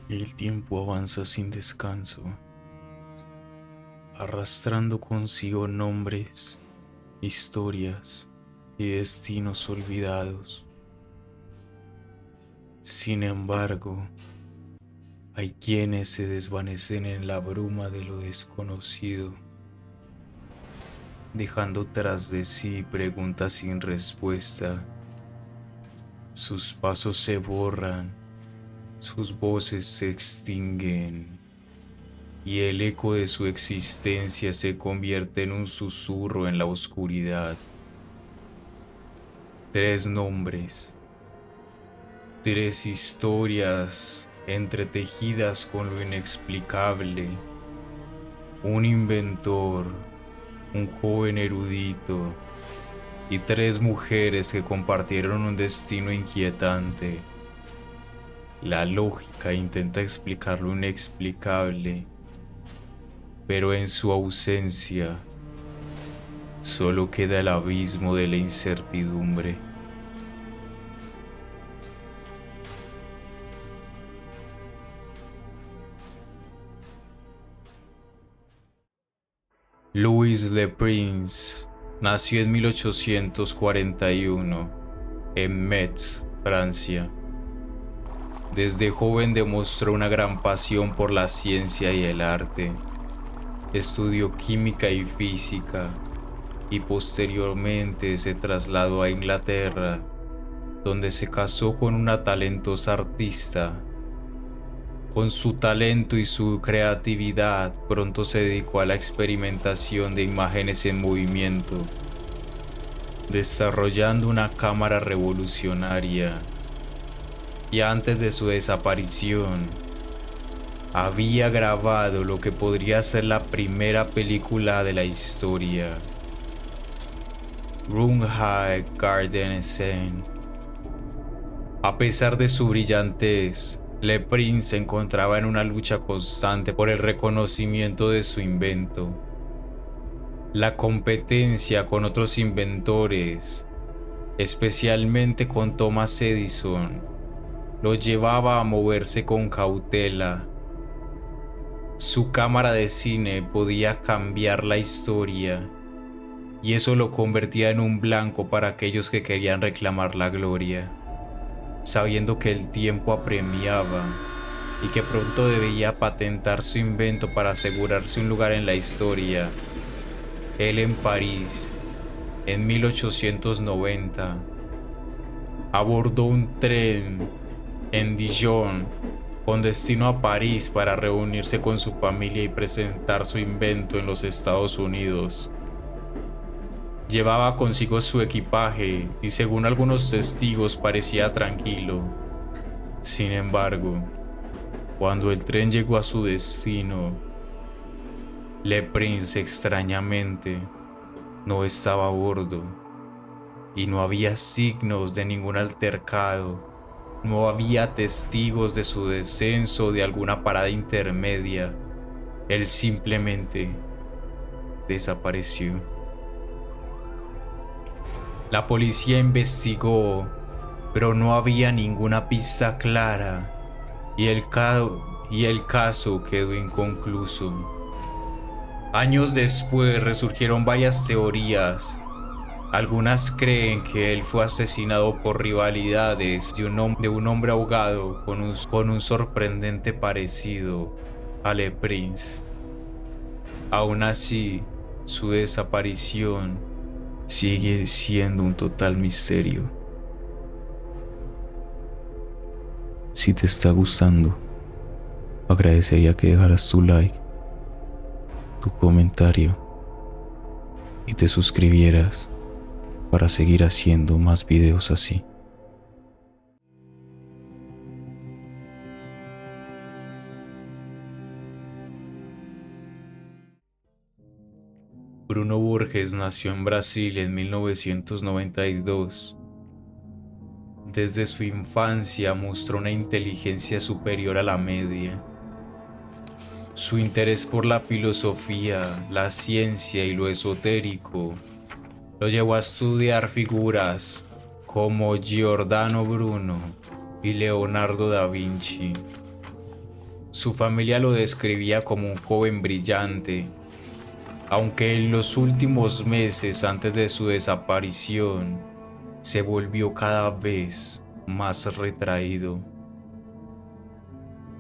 El tiempo avanza sin descanso, arrastrando consigo nombres, historias y destinos olvidados. Sin embargo, hay quienes se desvanecen en la bruma de lo desconocido, dejando tras de sí preguntas sin respuesta. Sus pasos se borran, sus voces se extinguen y el eco de su existencia se convierte en un susurro en la oscuridad. Tres nombres, tres historias entretejidas con lo inexplicable. Un inventor, un joven erudito y tres mujeres que compartieron un destino inquietante. La lógica intenta explicar lo inexplicable, pero en su ausencia solo queda el abismo de la incertidumbre. Louis Le Prince nació en 1841 en Metz, Francia. Desde joven demostró una gran pasión por la ciencia y el arte. Estudió química y física y posteriormente se trasladó a Inglaterra, donde se casó con una talentosa artista. Con su talento y su creatividad, pronto se dedicó a la experimentación de imágenes en movimiento, desarrollando una cámara revolucionaria. Y antes de su desaparición, había grabado lo que podría ser la primera película de la historia, Rundhigh Garden Scene. A pesar de su brillantez, Le Prince se encontraba en una lucha constante por el reconocimiento de su invento. La competencia con otros inventores, especialmente con Thomas Edison, lo llevaba a moverse con cautela. Su cámara de cine podía cambiar la historia, y eso lo convertía en un blanco para aquellos que querían reclamar la gloria, sabiendo que el tiempo apremiaba y que pronto debía patentar su invento para asegurarse un lugar en la historia. Él en París, en 1890, abordó un tren en Dijon con destino a París para reunirse con su familia y presentar su invento en los Estados Unidos. Llevaba consigo su equipaje y según algunos testigos parecía tranquilo. Sin embargo, cuando el tren llegó a su destino, Le Prince extrañamente no estaba a bordo y no había signos de ningún altercado. No había testigos de su descenso o de alguna parada intermedia. Él simplemente desapareció. La policía investigó, pero no había ninguna pista clara y el caso quedó inconcluso. Años después resurgieron varias teorías. Algunas creen que él fue asesinado por rivalidades de un hombre ahogado con un sorprendente parecido a Le Prince. Aún así, su desaparición sigue siendo un total misterio. Si te está gustando, agradecería que dejaras tu like, tu comentario y te suscribieras para seguir haciendo más videos así. Bruno Borges nació en Brasil en 1992. Desde su infancia mostró una inteligencia superior a la media. Su interés por la filosofía, la ciencia y lo esotérico lo llevó a estudiar figuras como Giordano Bruno y Leonardo da Vinci. Su familia lo describía como un joven brillante, aunque en los últimos meses antes de su desaparición se volvió cada vez más retraído.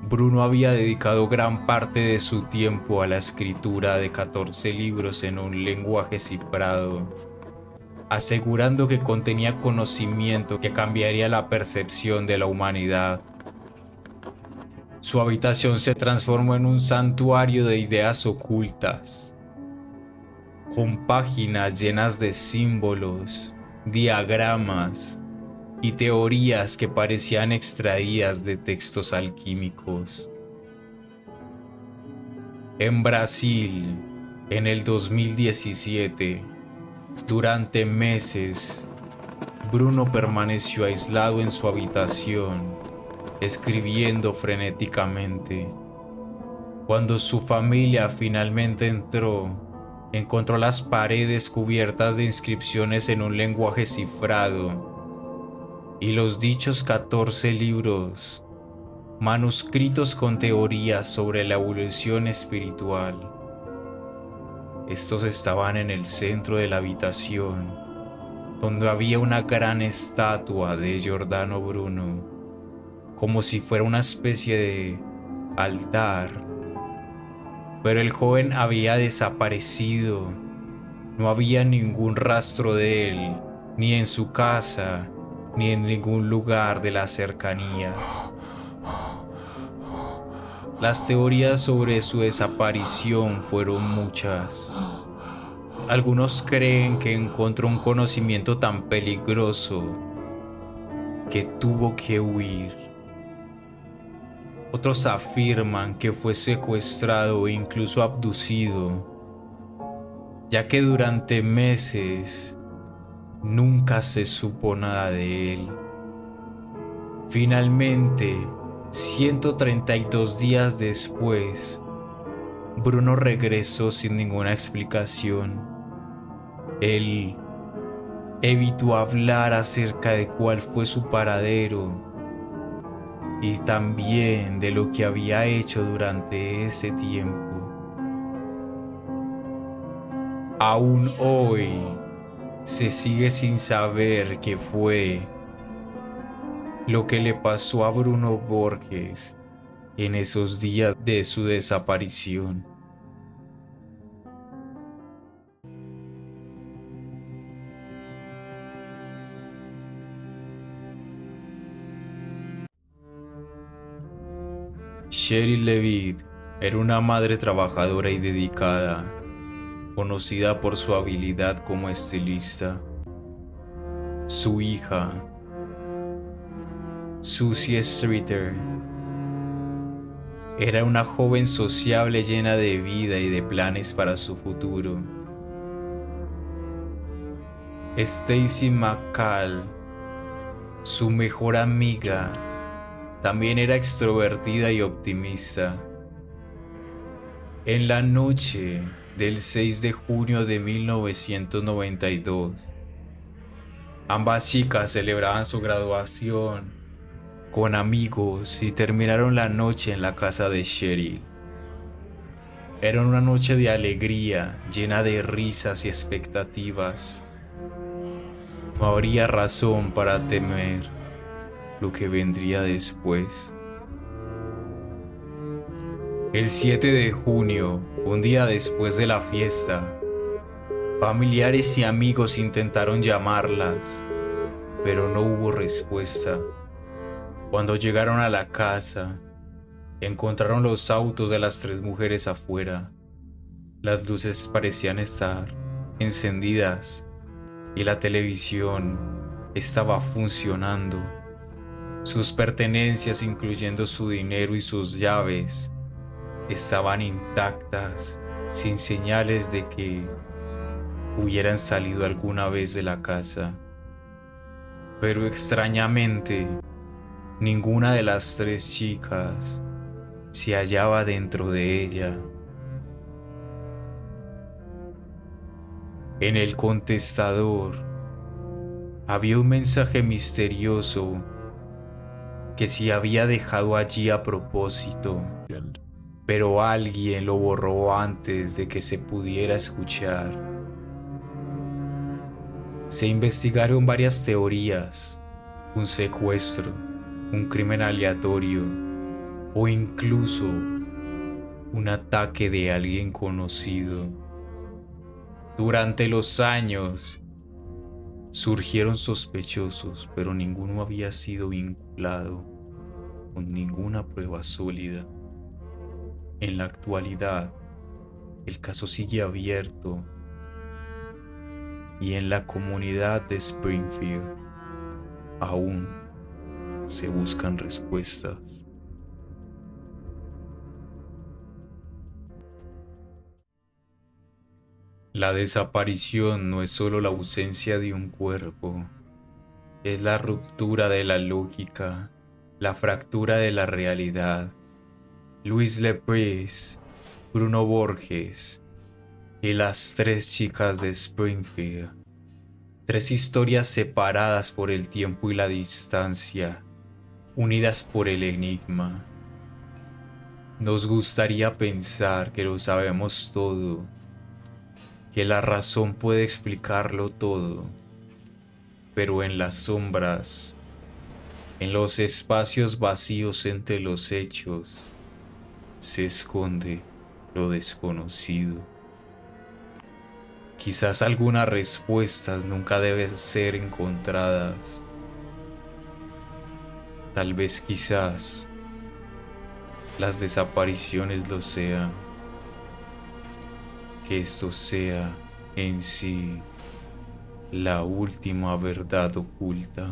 Bruno había dedicado gran parte de su tiempo a la escritura de 14 libros en un lenguaje cifrado, asegurando que contenía conocimiento que cambiaría la percepción de la humanidad. Su habitación se transformó en un santuario de ideas ocultas, con páginas llenas de símbolos, diagramas y teorías que parecían extraídas de textos alquímicos. En Brasil, en el 2017, durante meses, Bruno permaneció aislado en su habitación, escribiendo frenéticamente. Cuando su familia finalmente encontró las paredes cubiertas de inscripciones en un lenguaje cifrado y los dichos 14 libros, manuscritos con teorías sobre la evolución espiritual. Estos estaban en el centro de la habitación, donde había una gran estatua de Giordano Bruno, como si fuera una especie de altar. Pero el joven había desaparecido. No había ningún rastro de él, ni en su casa, ni en ningún lugar de las cercanías. Las teorías sobre su desaparición fueron muchas. Algunos creen que encontró un conocimiento tan peligroso que tuvo que huir. Otros afirman que fue secuestrado e incluso abducido, ya que durante meses nunca se supo nada de él. Finalmente, 132 días después, Bruno regresó sin ninguna explicación. Él evitó hablar acerca de cuál fue su paradero y también de lo que había hecho durante ese tiempo. Aún hoy se sigue sin saber qué fue lo que le pasó a Bruno Borges en esos días de su desaparición. Cheryl Levitt era una madre trabajadora y dedicada, conocida por su habilidad como estilista. Su hija, Susie Streeter, era una joven sociable llena de vida y de planes para su futuro. Stacy McCall, su mejor amiga, también era extrovertida y optimista. En la noche del 6 de junio de 1992, ambas chicas celebraban su graduación con amigos y terminaron la noche en la casa de Cheryl. Era una noche de alegría, llena de risas y expectativas. No habría razón para temer lo que vendría después. El 7 de junio, un día después de la fiesta, familiares y amigos intentaron llamarlas, pero no hubo respuesta. Cuando llegaron a la casa, encontraron los autos de las 3 mujeres afuera. Las luces parecían estar encendidas y la televisión estaba funcionando. Sus pertenencias, incluyendo su dinero y sus llaves, estaban intactas, sin señales de que hubieran salido alguna vez de la casa. Pero extrañamente, ninguna de las 3 chicas se hallaba dentro de ella. En el contestador había un mensaje misterioso que se había dejado allí a propósito, pero alguien lo borró antes de que se pudiera escuchar. Se investigaron varias teorías: un secuestro, un crimen aleatorio o incluso un ataque de alguien conocido. Durante los años surgieron sospechosos, pero ninguno había sido vinculado con ninguna prueba sólida. En la actualidad, el caso sigue abierto y en la comunidad de Springfield aún se buscan respuestas. La desaparición no es solo la ausencia de un cuerpo, es la ruptura de la lógica, la fractura de la realidad. Louise LePrise, Bruno Borges y las tres chicas de Springfield. Tres historias separadas por el tiempo y la distancia, unidas por el enigma. Nos gustaría pensar que lo sabemos todo, que la razón puede explicarlo todo, pero en las sombras, en los espacios vacíos entre los hechos, se esconde lo desconocido. Quizás algunas respuestas nunca deben ser encontradas. Tal vez quizás las desapariciones lo sean. Que esto sea en sí la última verdad oculta.